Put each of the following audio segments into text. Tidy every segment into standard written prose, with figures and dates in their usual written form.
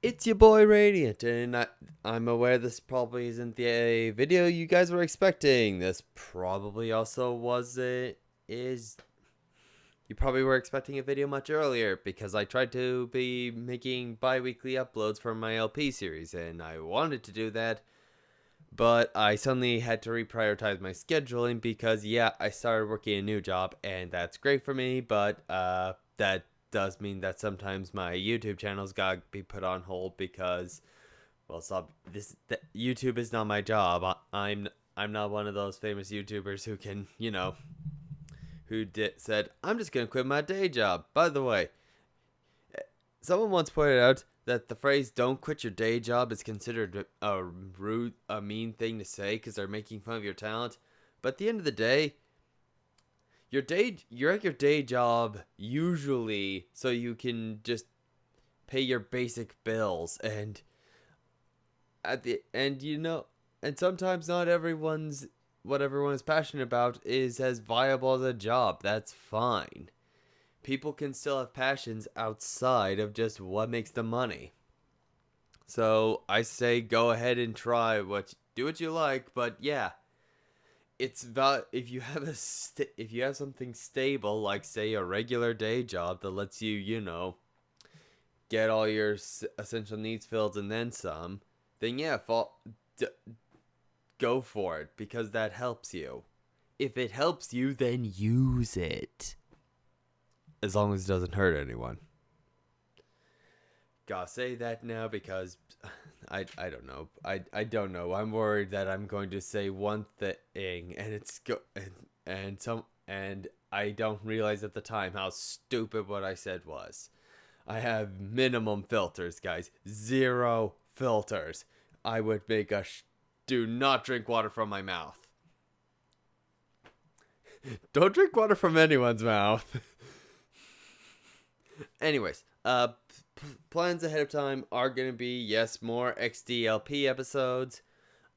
It's your boy Radiant, and I'm aware this probably isn't the video you guys were expecting. This probably also wasn't. Is You probably were expecting a video much earlier because I tried to be making bi-weekly uploads for my LP series, and I wanted to do that, but I suddenly had to reprioritize my scheduling because, yeah, I started working a new job, and that's great for me, but that does mean that sometimes my YouTube channel's gotta be put on hold because, well, YouTube is not my job. I'm not one of those famous YouTubers who can, said, I'm just gonna quit my day job. By the way, someone once pointed out that the phrase "don't quit your day job" is considered a mean thing to say because they're making fun of your talent. But at the end of the day, you're at your day job usually so you can just pay your basic bills, and at the end, and sometimes not everyone's what everyone is passionate about is as viable as a job. That's fine. People can still have passions outside of just what makes them money. So I say go ahead and do what you like, but yeah, it's about if you have if you have something stable like say a regular day job that lets you, get all your essential needs filled and then some, then yeah, go for it because that helps you. If it helps you, then use it. As long as it doesn't hurt anyone. Gotta say that now because I don't know. I don't know. I'm worried that I'm going to say one thing and and I don't realize at the time how stupid what I said was. I have minimum filters, guys. Zero filters. I would make do not drink water from my mouth. Don't drink water from anyone's mouth. Anyways, plans ahead of time are going to be, yes, more XDLP episodes.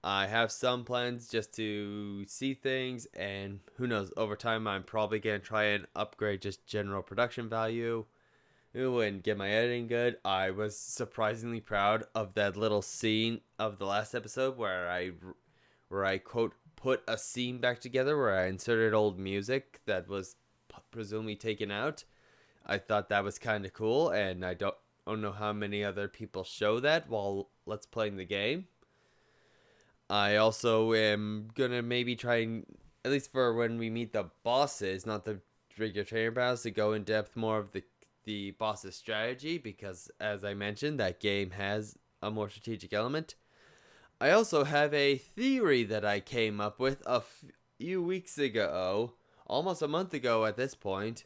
I have some plans just to see things, and who knows, over time I'm probably going to try and upgrade just general production value. Ooh, and get my editing good. I was surprisingly proud of that little scene of the last episode where I quote put a scene back together where I inserted old music that was presumably taken out. I thought that was kind of cool, and I don't know how many other people show that while let's playing the game. I also am gonna maybe try and, at least for when we meet the bosses, not the regular trainer battles, to go in depth more of the boss's strategy because, as I mentioned, that game has a more strategic element. I also have a theory that I came up with a few weeks ago, almost a month ago at this point,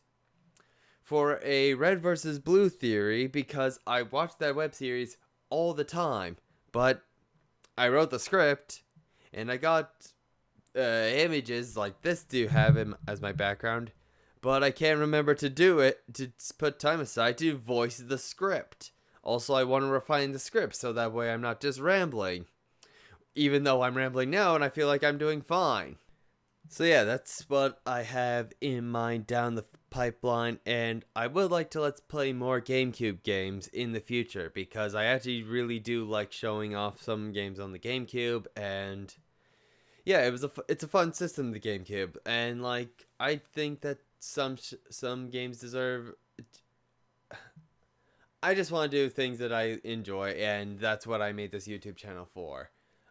for a red versus blue theory because I watched that web series all the time, but I wrote the script and I got images like this to have him as my background, but I can't remember to do it, to put time aside to voice the script. Also, I want to refine the script so that way I'm not just rambling, even though I'm rambling now and I feel like I'm doing fine. So yeah, that's what I have in mind down the pipeline, and I would like to let's play more GameCube games in the future because I actually really do like showing off some games on the GameCube, and yeah, it's a fun system, the GameCube, and like I think that some games deserve. I just want to do things that I enjoy, and that's what I made this YouTube channel for.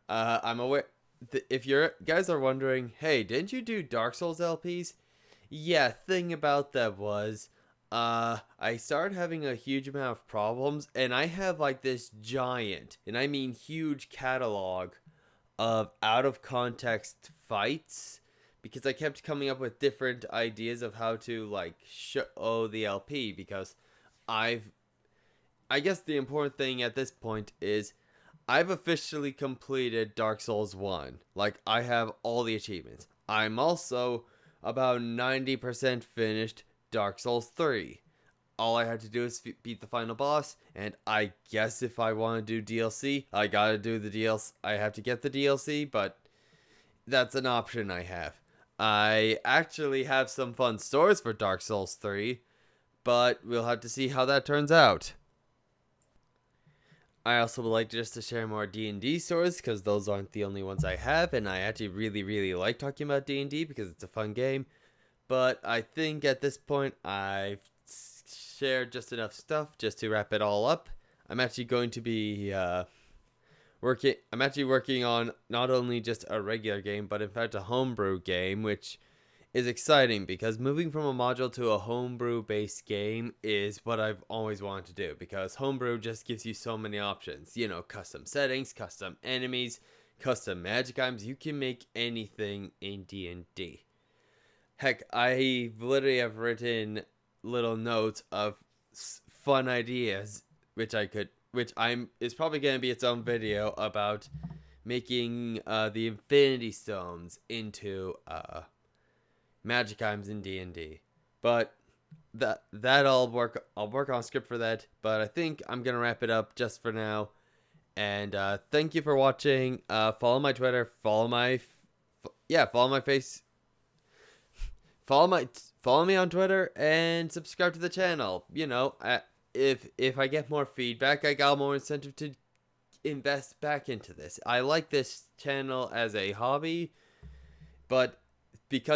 I'm aware. If you guys are wondering, hey, didn't you do Dark Souls LPs? Yeah, thing about that was, I started having a huge amount of problems, and I have like this giant, and I mean huge catalog of out of context fights because I kept coming up with different ideas of how to like show the LP because I've I guess the important thing at this point is I've officially completed Dark Souls 1. Like, I have all the achievements. I'm also about 90% finished Dark Souls 3. All I have to do is beat the final boss, and I guess if I want to do DLC, I gotta do the DLC. I have to get the DLC, but that's an option I have. I actually have some fun stories for Dark Souls 3, but we'll have to see how that turns out. I also would like just to share more D&D stories because those aren't the only ones I have, and I actually really like talking about D&D because it's a fun game. But I think at this point I've shared just enough stuff just to wrap it all up. I'm actually going to be working. I'm actually working on not only just a regular game, but in fact a homebrew game, which is exciting because moving from a module to a homebrew based game is what I've always wanted to do, because homebrew just gives you so many options. You know, custom settings, custom enemies, custom magic items. You can make anything in D&D. Heck, I literally have written little notes of fun ideas which is probably going to be its own video about making the Infinity Stones into magic items in D&D. But that I'll work on a script for that, but I think I'm going to wrap it up just for now. And thank you for watching. Follow my Twitter, follow my face, follow me on Twitter, and subscribe to the channel. You know, if I get more feedback, I got more incentive to invest back into this. I like this channel as a hobby, but if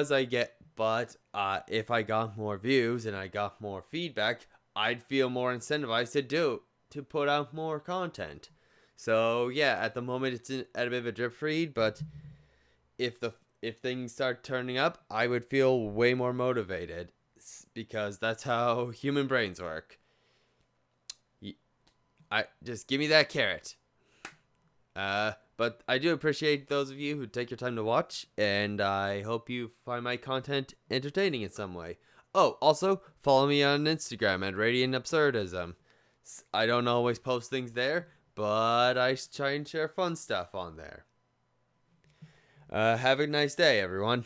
I got more views and I got more feedback, I'd feel more incentivized to put out more content. So yeah, at the moment it's at a bit of a drip feed, but if things start turning up, I would feel way more motivated, because that's how human brains work. I just give me that carrot. But I do appreciate those of you who take your time to watch, and I hope you find my content entertaining in some way. Oh, also, follow me on Instagram at Radiant Absurdism. I don't always post things there, but I try and share fun stuff on there. Have a nice day, everyone.